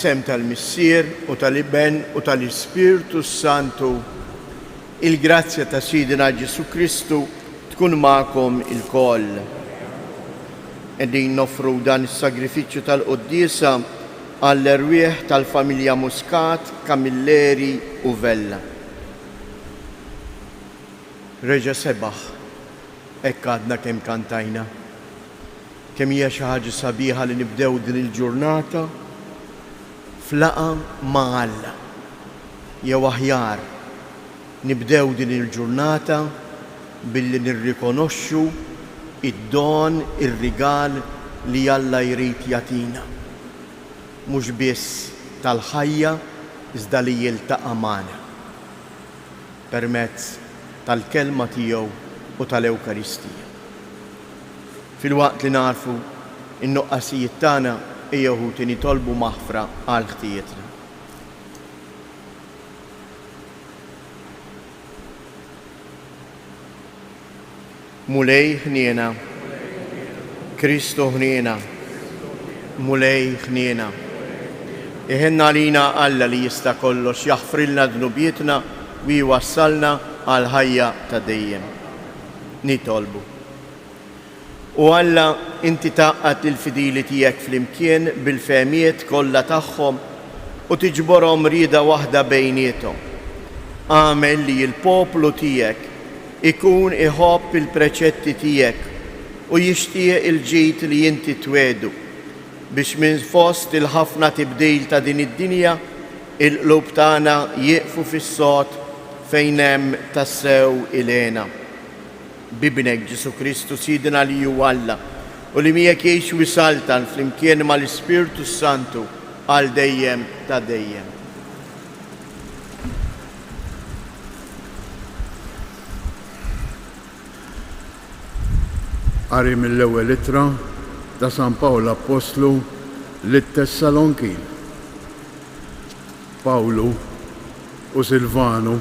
Fl-isem tal-Missier u tal-Iben u tal-Ispirtu Santu, il-grazzja ta' Sidina Ġesu Kristu tkun magħkom ilkoll. Qegħdin nofru dan is-sagrifiċċju tal-Qudiesa għall-erwieħ tal-familja Muscat, Camilleri u Vella. Reġa' sebaħ, hekk għadna kemm kantajna. Kemm hija xi ħaġa sabiħa li nibdew din il-ġurnata flaqa ma' Alla. Jew aħjar nibdew din il-ġurnata billi nirrikonoxxu id-don, ir-rigal li Alla jrid jagħtina. Mhux biss tal-ħajja iżda li jiltaqa' magħna permezz tal-kelma tiegħu u tal-Ewkaristija. Fil-waqt li narfu in-nuqqasijiet tagħna ejjew nitolbu maħfra għal ħtiejetna. Mulej ħniena, Kristu ħniena, mulej ħniena. Iħenna lina Alla li jista' kollox jaħfrilna dnubietna u jwassalna għal ħajja ta' dejjem. Nitolbu. U Alla inti taqqat il-fidili tiegħek flimkien bil-fehmiet kollha tagħhom u tiġborhom rieda waħda bejniethom. Għamel li l-poplu tiegħek ikun iħobb il-preċetti tiegħek u jixtieq il-ġid li inti twedu biex minn fost il-ħafna tibdil ta' din id-dinja il-qlub tagħna jieqfu fis-sod fejn hemm tassew ilena. Bibnek Ġesu Kristu Sidina li hu Alla u li miegħek jgħix wisaltan flimkien mal-Ispirtu Santu għal dejjem ta' dejjem. Qari mill-ewwel ittra ta' San Pawl Apostlu lit-Tessalonkin. Pawlu u Silvanu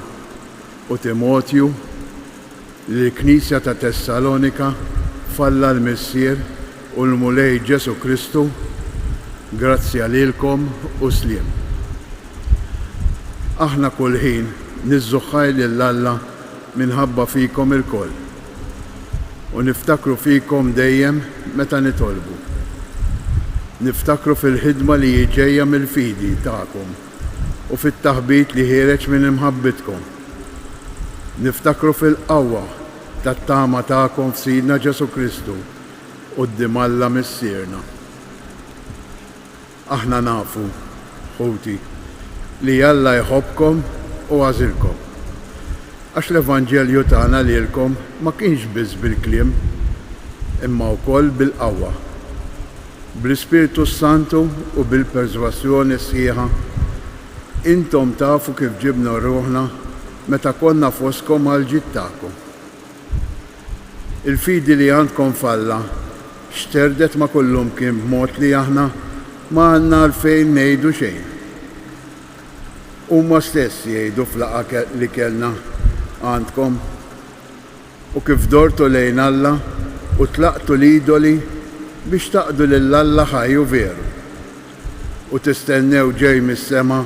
u Timotju l-Knisja ta' Tessalonika falla l-Missier u l-Mulej Ġesu Kristu, grazzja lilkom u sliem. Aħna kull ħin nizzuħħaj lill-Alla minħabba fikom il-koll u niftakru fikom dejjem meta nitolbu. Niftakru fil-ħidma li jiġejja mill-fidi tagħkom u fit-taħbit li ħireġ minn imħabbitkom. Niftakru fil-qawwa tat-tama tagħkom f'Sidna Ġesu Kristu quddiem Alla missierna. Aħna nafu, ħuti, li Alla jħobbkom u għażilkom. Għax l-Evanġelju tagħna lilkom ma kienx biss bil-kliem, imma wkoll bil-qawwa, bl-Ispirtu Santu u bil-perswassjoni sħiħa. Intom tafu kif ġibna ruħna meta konna foskom għal-ġid tagħkom. Il-fidi li għandkom falla xterdet ma kullum kien b'mod li aħna ma għandna għalfejn ngħidu xejn. Huma stess jgħidu f'laqgħa li kellna għandkom u kif dortu lejn Alla u tlaqtu l-idoli biex taqdu lill-Alla ħajju veru u tistennew ġej mis-sema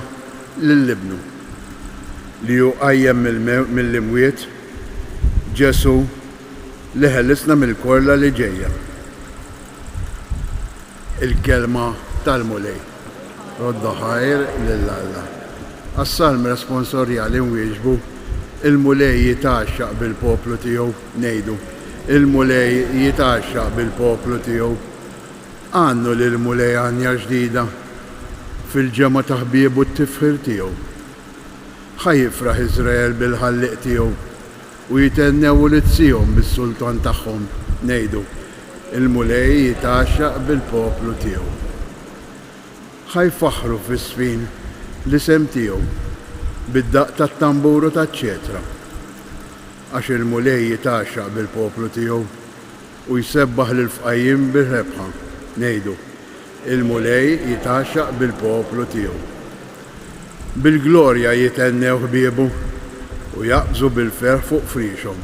lill-Ibnu li hu qajjem mill-imwiet, Ġesu li ħellisna mill-korla li ġejja. Il-kelma tal-mulej. Rodda ħajr lill-Alla. Għas-salm responsorjali nwieġbu il-mulej jitaxxaq bil-poplu tiegħu ngħidu. Il-mulej jitaxxaq bil-poplu tiegħu. Għannu lill-mulej għanja ġdida fil-ġemma ta' ħbiebu t-tifħir tiegħu. Ħajjifraħ Iżrael bil-ħalliq tiegħu u jitennew li tsihom bis-sultan tagħhom ngħidu. Il-mulej jitaxxaq bil-poplu tiegħu. Ħajfaħru fis-sfin l-isem tiegħu bid-daqq tat-tamburu taċ-ċetra. Għax il-mulej jitaxxaq bil-poplu tiegħu u jsebbaħ lil-fqajjim bil-rebħa ngħidu. Il-mulej jitaxxaq bil-poplu tiegħu. Bil-glorja jitennew ħbiebu u jaqbżu bil-ferħ fuq frixhom.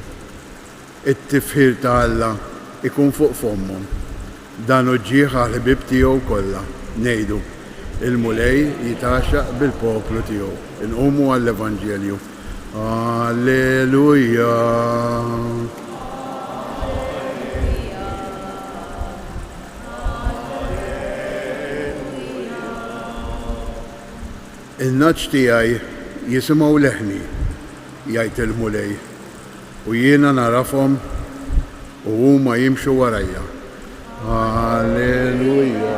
It-tifħir ta' Alla ikun fuq fommhom. Dan uġġieħ għal ħbieb tiegħu kollha ngħidu. Il-mulej jitaxxaq bil-poplu tiegħu. Inqumu għall-Evanġelju. Alleluja. Il-naġġ tiegħi jisimgħu leħni, jgħid il-mulej, u jiena narafhom u huma jimxu warajja. Alleluja.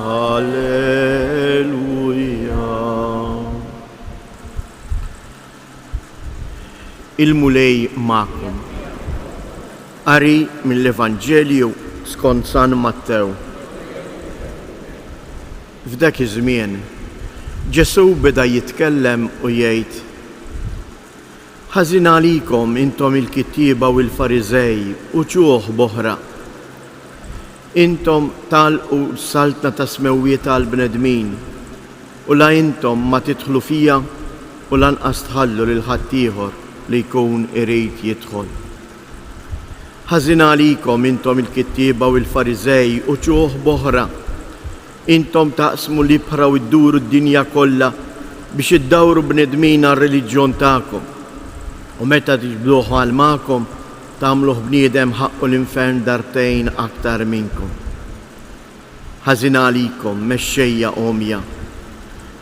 Alleluja. Il-mulej ma'kom. Qari mill-Evanġelju skont San Mattew. F'dak iż-żmien, Ġesu beda jitkellem u jgħid: ħażin għalikom intom il-kittieba u l-Fariżej u ġuħ boħra. Intom talqu saltna ta' smewwiet tal-bnedmin u la intom ma tidħlu fija u lanqas tħallu lil ħaddieħor li jkun irid jidħol. Ħażin għalikom intom il-kittieba u l-Fariżej u ġuħ boħra. Intom taqsmu l-ibħra u dduru d-dinja kollha biex iddawru bnedmin għar-reliġjon tagħkom. U meta tiġbduh għal magħkom tagħmluh bniedem ħaqqu l-infern darbtejn aktar minnkom. Ħażin għalikom mexxejja omja.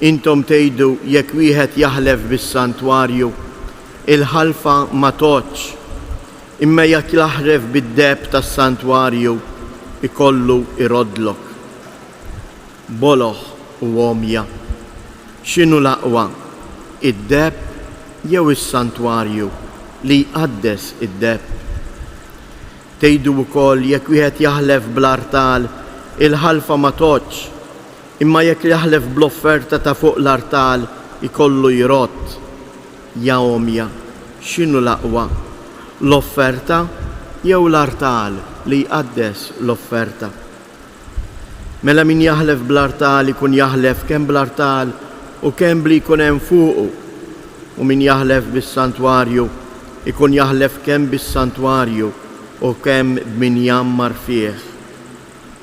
Intom tgħidu jekk wieħed jaħlef bis-santwarju il-ħalfa ma toċ, imma jekk jaħlef bid-deb tas-santwarju ikollu irodlok. Boloħ u omja. X'inhu l-aqwa? Id-deb jew is-santwarju li jqaddes id-deb? Tgħidu wkoll jekk wieħed jaħlef bl-artal il-ħalfa ma toċ, imma jekk jaħlef bl-offerta ta' fuq l-artal ikollu jrott. Ja omja, x'inhu l-aqwa? L-offerta jew l-artal li jqaddes l-offerta? Mela min jaħlef bl-artal ikun jaħlef kemm bl-artal u kemm li jkun hemm fuqu, u min jaħlef bis-santwarju ikun jaħlef kemm bis-santwarju u kemm min jammar fih.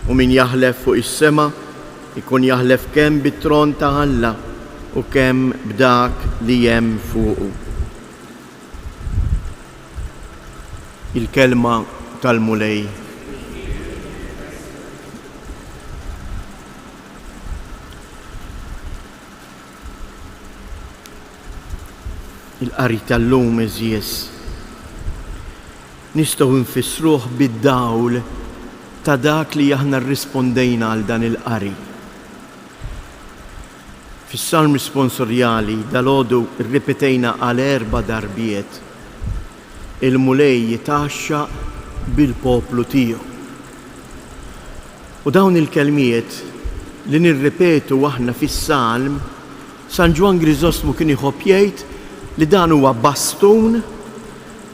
U min jaħlef fuq is-sema ikun jaħlef kemm bit-tron ta' Alla u kemm b'dak li hemm fuqu. Il-kelma tal-mulej. Il-qari tal-lum eżies nistgħu nfissruh bid-dawl ta' dak li aħna rrispondejna għal dan il-qari. Fis-salm responsorjali dal-għodu rripetejna għal 4 darbiet il-mulej jitaxxa bil-poplu tiegħu. U dawn il-kelmiet li nirripetu aħna fis-salm, San Ġwan Griżostmu kien iħobb jgħid li dan huwa bastun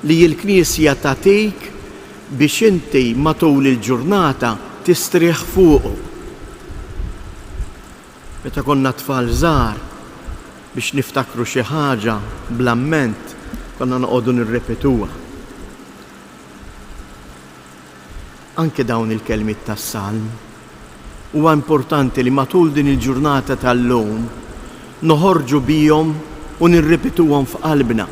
li l-Knisja tagħtik biex inti matul il-ġurnata tistrieħ fuqu. Meta konna tfal żgħar biex niftakru xi ħaġa bl-amment konna noqogħdu nirrepetuha. Anke dawn il-kelmiet tas-salm huwa importanti li matul din il-ġurnata tal-lum noħorġu bihom u nirrepetuhom f'qalbna,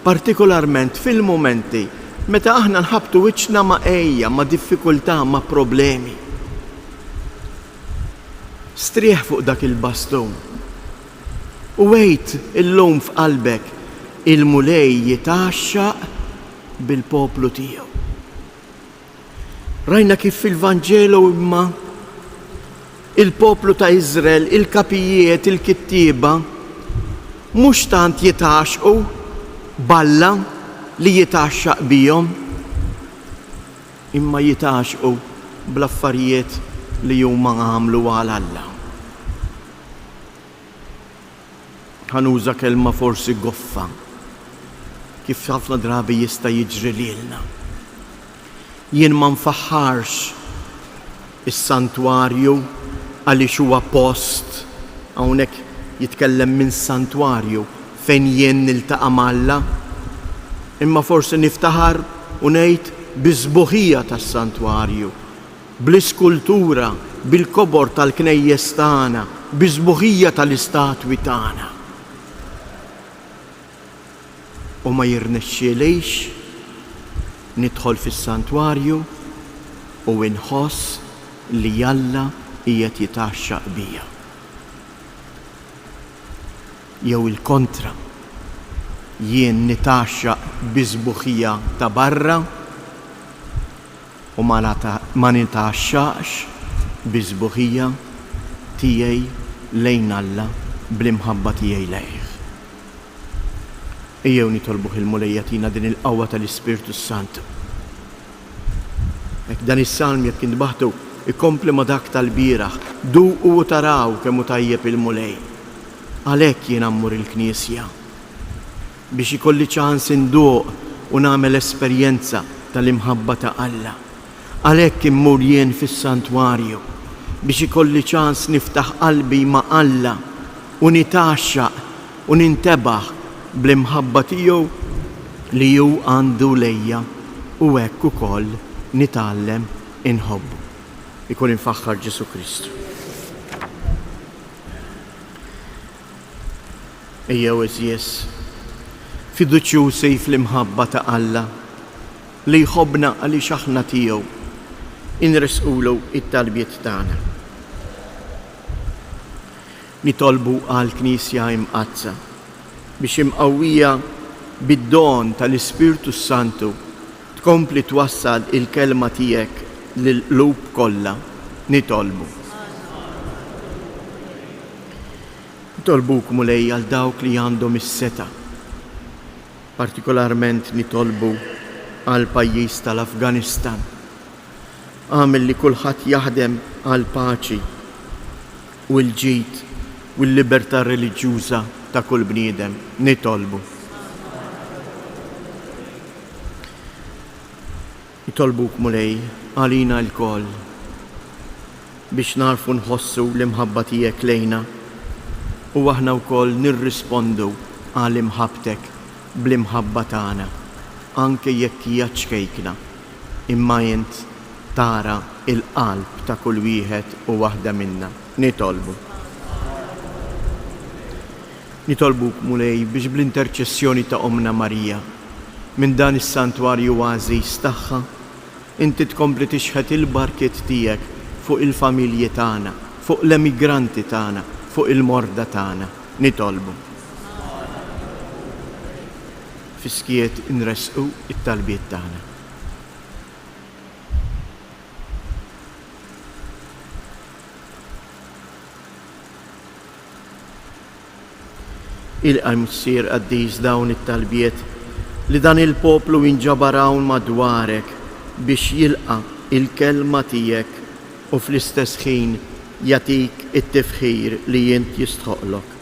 partikolarment fil-momenti meta aħna nħabtu wiċċna ma' ejja, ma' diffikultà, ma' problemi. Strieħ fuq dak il-bastun. U wejt illum f'qalbek il-mulej jitaxxaq bil-poplu tiegħu. Rajna kif fil-Vanġelu imma il-poplu ta' Iżrael, il-kapijiet, il-kittieba mhux tant jitaxqu balla li jitaxxaq bihom, imma jitaxqu bl-affarijiet li huma għamlu għal Alla. Ħanuża kelma forsi goffa, kif ħafna drabi jista' jiġri lilna. Jien ma nfaħħarx is-santwarju għaliex huwa post hawnhekk jitkellem minn santwarju fejn jien niltaqa' m'Alla, imma forsi niftaħar u ngħid biżbuħija tas-santwarju, bl-iskultura, bil-kobor tal-knejjes tagħna, biżbuħija tal-istatwi tagħna. U ma jirnexxielejx nidħol fis-santwarju u inħoss li Alla qiegħed jitaxxaq bija. Jew il-kontra, jien nitaxxaq biżbuħija ta' barra u ma nitaxxaqx biżbuħija tiegħi lejn Alla bl-imħabba tiegħi lejh. Ejjew nitolbuh il-mulejja tina din il-qawwa tal-Ispirtu Sant. Hekk dan is-salm jekk intbaħtu ikompli ma dak tal-bieraħ, duqu u taraw kemm hu tajjeb il-mulej. Għalhekk jien ammur il-Knisja biex ikolli ċans induq u nagħmel esperjenza tal-imħabba ta' Alla. Għalhekk immur jien fis-santwarju biex ikolli ċans niftaħ qalbi ma' Alla u nitaxxaq u nintebaħ bl-imħabba tiegħu li hu għandu lejja u hekk ukoll nitgħallem inħobbu. Ikun infaħħar Ġesu Kristu. Ejjew eżjes fiduċjużi fl-imħabba ta' Alla li jħobbna għaliex aħna tiegħu inresqulu it-talbiet tagħna. Nitolbu għall-Knisja imqazza biex imqawwija bid-don tal-Ispirtu Santu tkompli twassal il-kelma tiegħek lill-qlub kollha. Nitolbu. Nitolbuk mulej għal dawk li għandhom is-seta. Partikolarment nitolbu għal pajjiż tal-Afganistan. Għamel li kulħadd jaħdem għal paċi u l-ġid u l-libertà reliġjuża ta' kull bniedem. Nitolbu. Nitolbuk mulej għalina l-koll biex narfu nħossu l-imħabba tiegħek lejna u aħna wkoll nirrispondu għal imħabtek bl-imħabba tagħna anke jekk hija ċkejkna imma int tara il-qalb ta' kull wieħed u waħda minna. Nitolbu. Nitolbuk mulej biex bl-interċessjoni ta' Omna Marija minn dan is-santwarju għażiż tagħha inti tkompli tixħet il-barkiet tiegħek fuq il-familji tagħna, fuq l-emigranti tagħna, fuq il-morda tagħna. Nitolbu. Fiskiet inresqu it-talbiet tagħna. Il-qamsir qaddiż dawn it-talbiet li dan il-poplu jinġabar hawn madwarek biex jilqa il-kelma tiegħek u fl-istess ħin jagħtik it-tifħir li int jistħoqlok,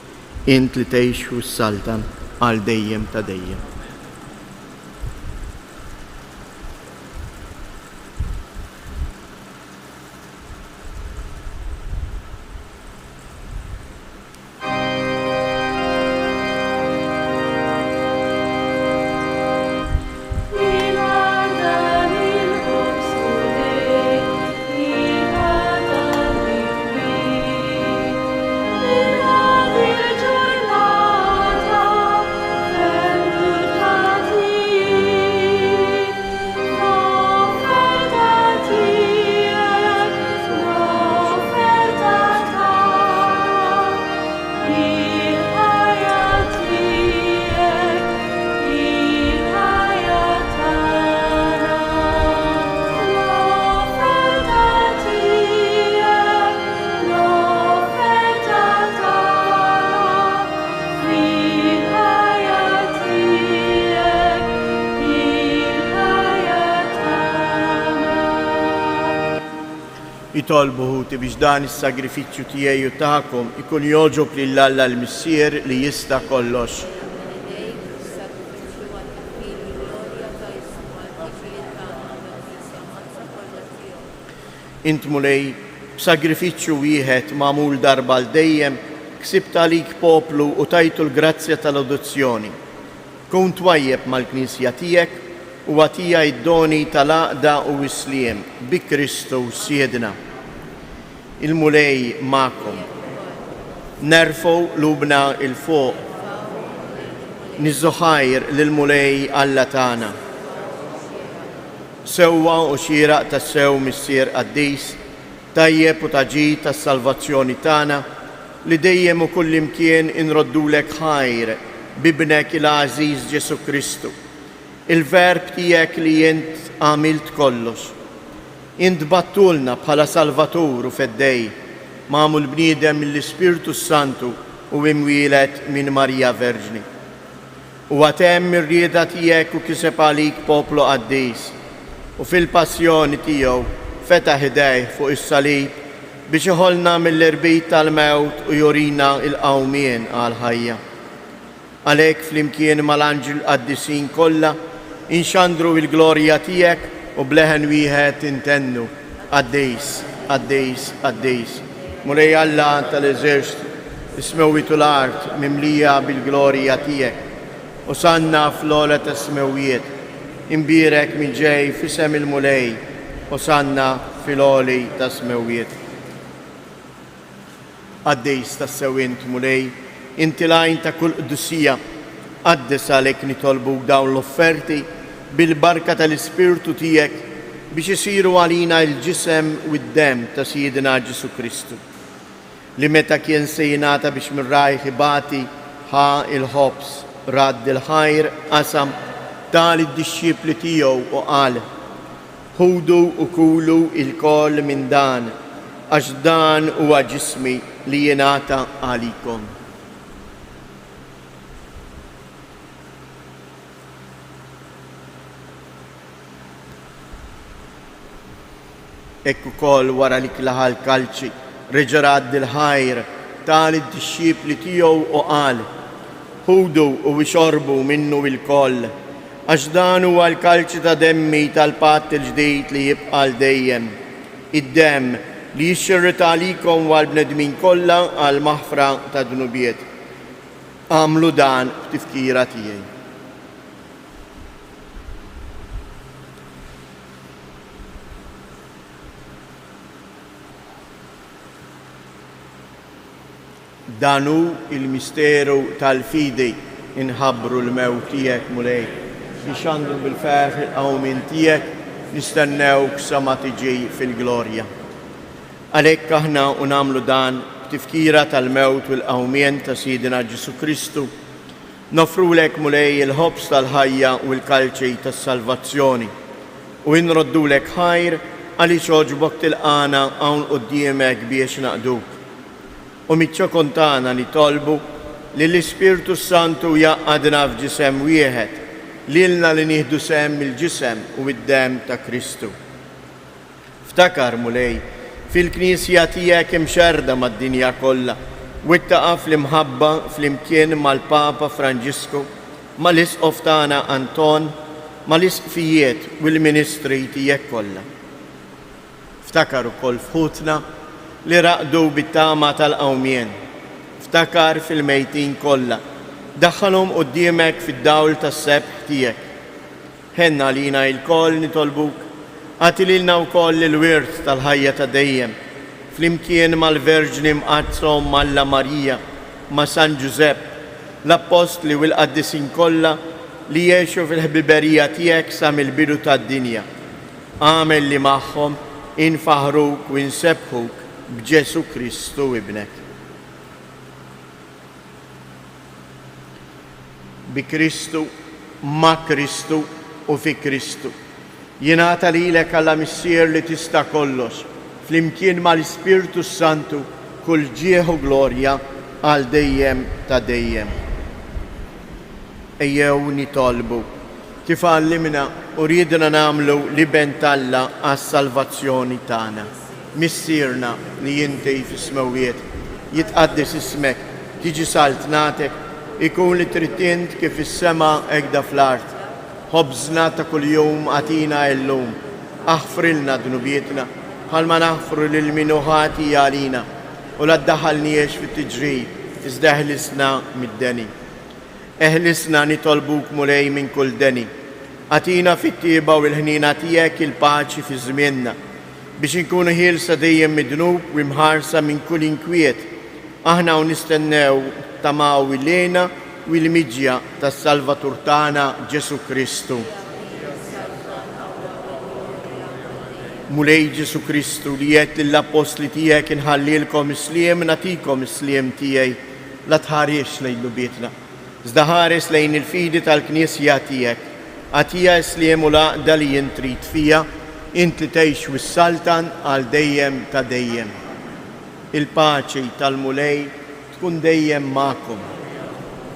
int li tgħix s-saltan għal dejjem ta' dejjem. Nitolbu ħuti biex dan is-sagrifiċċju tiegħi u tagħkom ikun jogħġob lil Alla l-Missier li jista' kollox. Int mulej b'sagrifiċċju wieħed magħmul darba l dejjem ksibt għalik poplu u tajtu l-grazzja tal-adozzjoni. Kun twajjeb mal-Knisja tiegħek u għatija id-doni tal-aqda u isliem bi Kristu siedna. Il-mulej ma'kom. Nerfu lubna il-fuq. Nizzoħajr l-mulej Alla tana. Sewwa u xieraq tas-sew missier qaddis, tajjeb u taġi tas-salvazzjoni tana, li dejjem u kullimkien inroddulek ħajr bibnek il-Aziz Ġesu Kristu, il-verb tijek li jint għamilt kollox. Int battulna bħala Salvatur u feddej, mamul bniedem mill-Ispirtu Santu u imwilet minn Marija Verġni. U għatem ir-rieda tijek u kiseb għalik poplu qaddis, u fil-passjoni tiegħu fetaħ idejh fuq is-salib biex iħolna mill-irbit tal-mewt u jorina il-qawmien għal-ħajja. Għalhekk flimkien mal-anġel qaddisin kollha inxandru il-glorja tiegħek u bleħen wieħed intennu qaddis, qaddis, qaddis. Mulej Alla tal-eżerċitu, ismewwitu l-art mimlija bil-glorja tiegħek. U sanna fl-ola ta' smewiet, imbirek minn ġej fisem il-mulej, u sanna fil-oli ta' smewiet. Għaddejs ta' sewint mulej, inti lajn ta' kull qdussija, għaddes għalek nitolbu dawn l-offerti bil-barka tal-Ispirtu tijek biex isiru għalina il-ġisem u d-dem ta' Sidina Ġesu Kristu. Li meta kien sejnata biex mirrajħ ibati ħa il-ħobs, radd il-ħajr, qasam tal id-disċipli tiegħu u qal: ħudu u kulu il-koll minn dan, għax dan huwa ġismi li jingħata għalikom. Ekku kol wara li klaħal kalċi, reġarad il-ħajr tal id-disċipli tiegħu u qal: ħudu u wixorbu minnu il-koll, għax dan huwa l-kalċi ta' demmi tal-patt il-ġdid li jibqa' dejjem, id-dem li jixxirrita għalikom għal bnedmin kollha għal maħfra ta' dnubiet. Għamlu dan b'tifkira tiegħi. Danu il-misteru tal-fidi inħabru l-mewt tiegħek mulej, ixandru bil-ferħ il-qawmin tiegħek nistennewk sa ma tiġi fil-glorja. Għalhekk aħna u nagħmlu dan b'tifkira tal-mewt u l-qawmien ta' Sidina Ġesu Kristu, nofrulek mulej il-ħobs tal-ħajja u l-kalċi tas-salvazzjoni u inroddulek ħajr għaliex oġbok tilqana hawn quddiemek biex naqduk. U mitċo kontana nitolbu li l-Ispirtu Santu jaqadna f'ġisem wieħed, lilna li nieħdu sem il-ġisem u id-dem ta' Kristu. Ftakar mulej, fil-Knisja tiegħek imxerda mad-dinja kollha, u ittaqa' fl-imħabba fl-imkien mal-Papa Franġisku, mal-Isqof tagħna Anton, mal-Isqfijiet u l-Ministri tiegħek kollha. Ftakar ukoll fħutna li raqdu bit-tama tal-qawmien. Ftakar fil-mejtin kollha, daħħalhom quddiemek fid-dawl tas-sebħ tiegħek. Ħenna lina l-koll nitolbuk, għati lilna wkoll il-wirt tal-ħajja ta' dejjem, flimkien mal-Verġni mqazzhom Malla Marija, ma' San Ġusepp, l-Apostli u l-qaddisin kollha li jgħixu fil-ħbiberija tiegħek sa mill-bidu tad-dinja. Għamel li magħhom infaħruk u insebħuk b'Ġesu Kristu ibnek. Bi Kristu, ma' Kristu u fi Kristu. Jingħata lilek Alla missier li tista' kollox, flimkien mal-Ispirtu Santu kull ġieħ u glorja għal dejjem ta' dejjem. Ejjew nitolbu kif għallimna u ridna nagħmlu li bentalla għas-salvazzjoni tagħna. Missierna li jinti fis-smawiet, jitqaddis ismek, tiġi saltnatek, ikun li trittint kif is-sema hekk fl-art. Ħobżna ta' kuljum għatina illum, aħfrilna dnubietna, bħalma naħfru lil minuħati għalina, u la ddaħħalniex fit-tiġrid, iżda eħlisna mid-deni. Eħlisna nitolbuk mulej minn kull deni, Atina fit-tieba u l-ħnina tiegħek il-paċi fi żmienna biex inkunu ħielsa dejjem midnub u mħarsa minn kull inkwiet. Aħna u nistennew tamaw il-lena u l-miġja tas-Salvatur tagħna Ġesu Kristu. Mulej Ġesu Kristu li jgħid lill-apostli tiegħek inħallilkom isliem nagħtikom isliem tiegħi la tħares lejn lubietna. Iżda ħares lejn il-fidi tal-Knisja tiegħek. Għatija isliem u laqda li jintrit fija, inti tgħix wis-saltan għal dejjem ta' dejjem. Il-paċi tal-mulej tkun dejjem magħkom.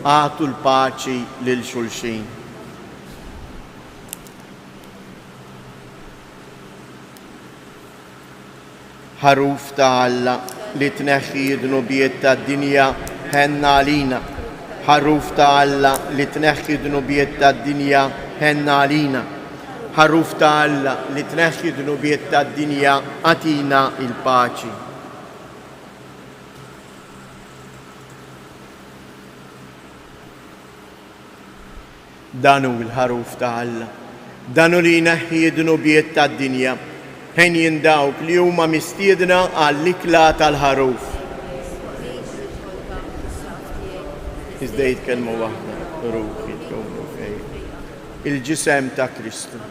Għatu l-paċi lil xulxin. Ħaruf ta' Alla li tneħħi d-dnubiet tad-dinja ħenna għalina. Ħaruf ta' Alla li tneħħi d-dnubiet tad-dinja ħenna għalina. Ħaruf ta' Alla li tneħħi d-dnubiet tad-dinja għatina il-paċi. Danu il-ħaruf ta' Alla. Danu li jneħħi d-dnubiet tad-dinja ħen jindawk li huma mistiedna għall-ikla tal-ħaruf. Iżda jitkellmu waħda, ruħi tkunu fejn. Il-ġisem ta' Kristu.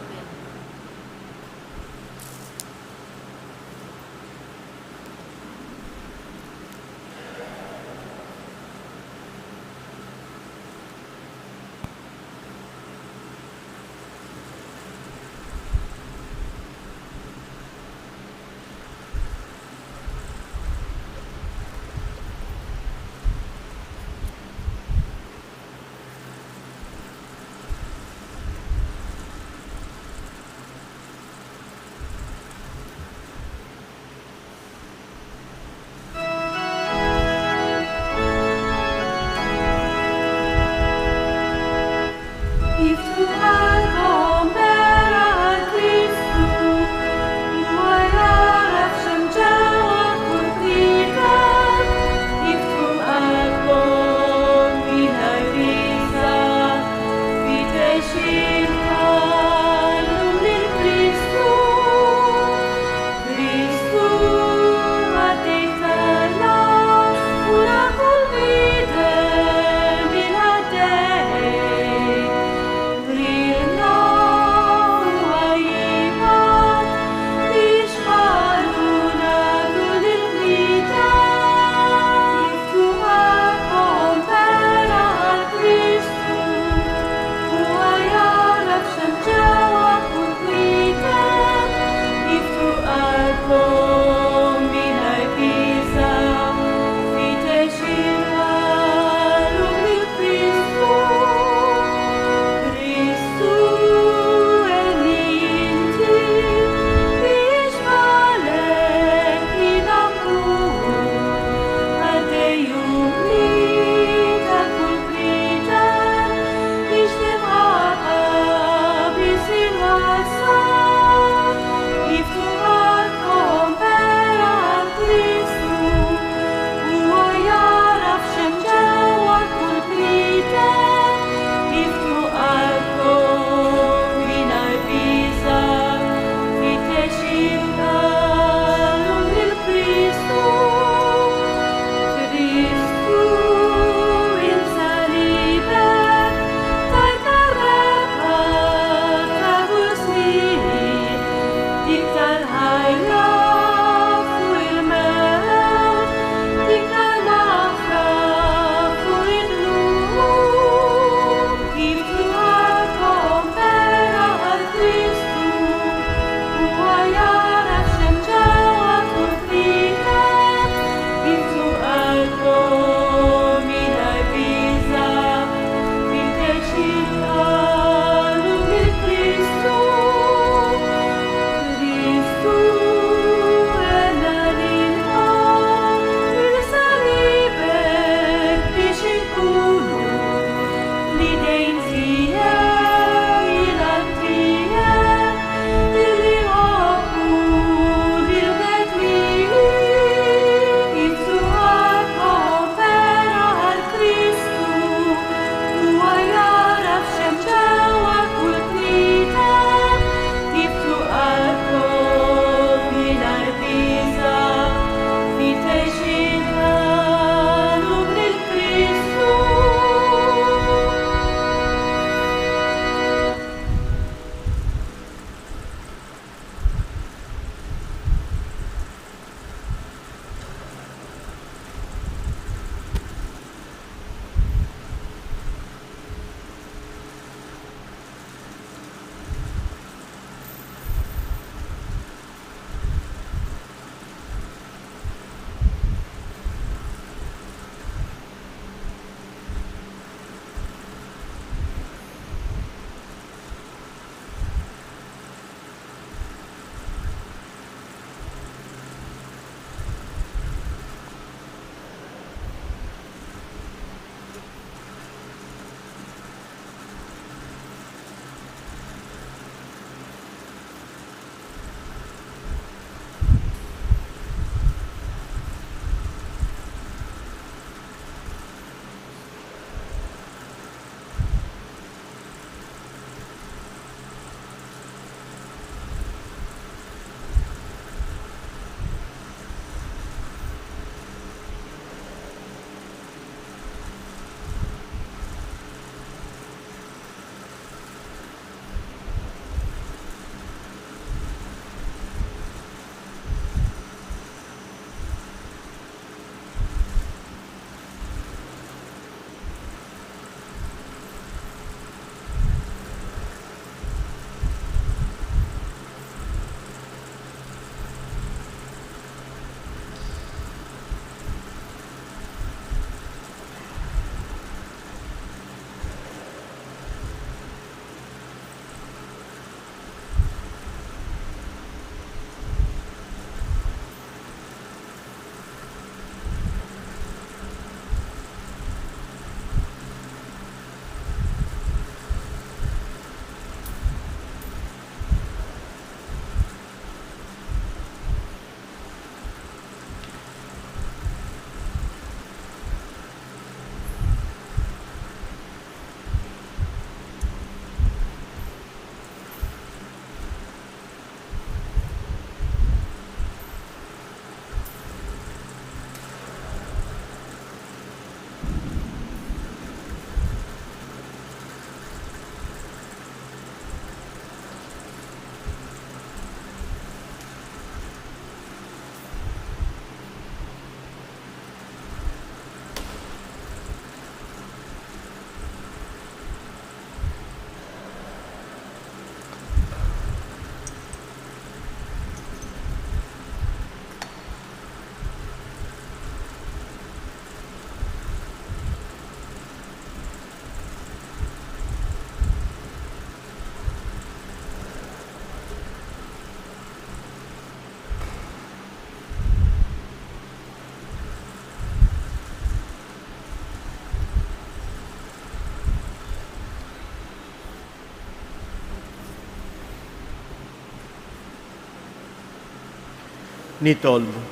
nitolbu.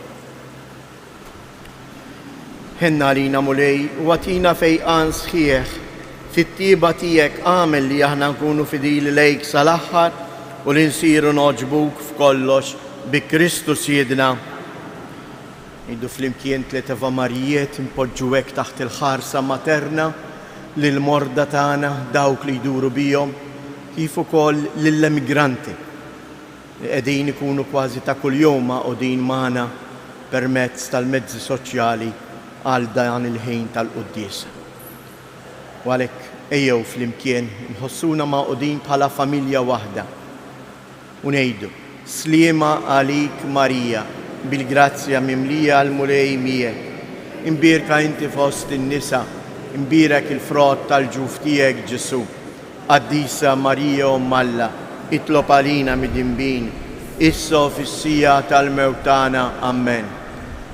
Ħenna lina mulej u għatina fejqan sħiħ fit-tiba tiegħek għamel li aħna nkunu fidili lejk sal-aħħar u li nsiru noġbuk f'kollox bi Kristu Siedna. Idu flimkien 3 Evangelijiet impoġġu hekk taħt il-ħarsa materna lil morda tagħna dawk li jduru bihom kif ukoll lill-immigranti li qegħdin ikunu kważi ta' kuljum għodin magħna permezz tal-mezzi soċjali għal dan il-ħin tal-quddiesa. U għalhekk ejjew flimkien nħossuna maqudin bħala familja waħda u ngħidu sliema għalik Marija bil-grazzja mimlija l-mulej miegħek. Imbierka inti fost in-nisa, imbierek il-frott tal-ġuf tiegħek Ġesu. Qaddisa Marija Umm Alla, itlob għalina mid-dinbin, issa fis-sija tal-mewt tagħna. Amen.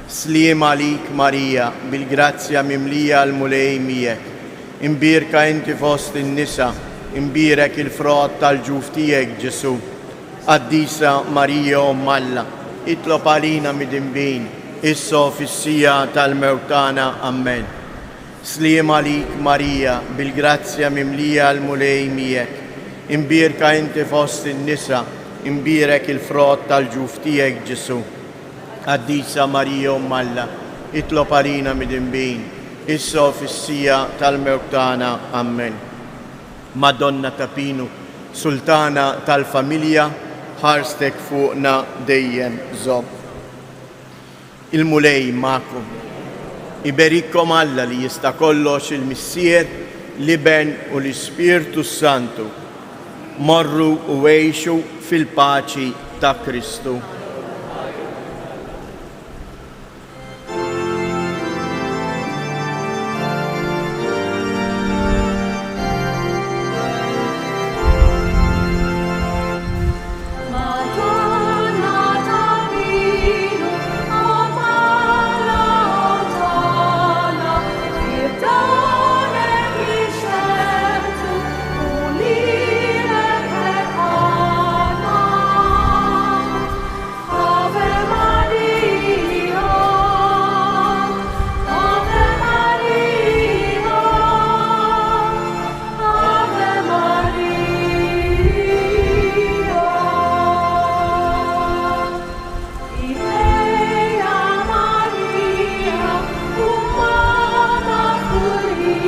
Sliema għalik Marija bil-grazzja mimlija l-mulej miegħek. Imbierka inti fost in-nisa, imbierek il-frott tal-ġuf tiegħek Ġesu. Qaddisa Marija Umm Alla, itlob għalina mid-dinbin, issa fis-sija tal-mewt tagħna. Amen. Sliema għalik Marija bil-grazzja mimlija l-mulej miegħek. Imbierka inti fost in-nisa, imbierek il-frott tal-ġuf tiegħek Ġesu. Qaddisa Marija Umm Alla, itlob għalina mid-dinbin, issa fis-sija tal-mewt tagħna. Amen. Madonna ta' Pinu, Sultana tal-familja, ħarstek fuqna dejjem żomm. Il-mulej magħkom. Iberikkom Alla li jista' kollox il-Missier, l-Iben u l-Ispirtu Santu. Morru u għejxu fil-paċi ta' Kristu.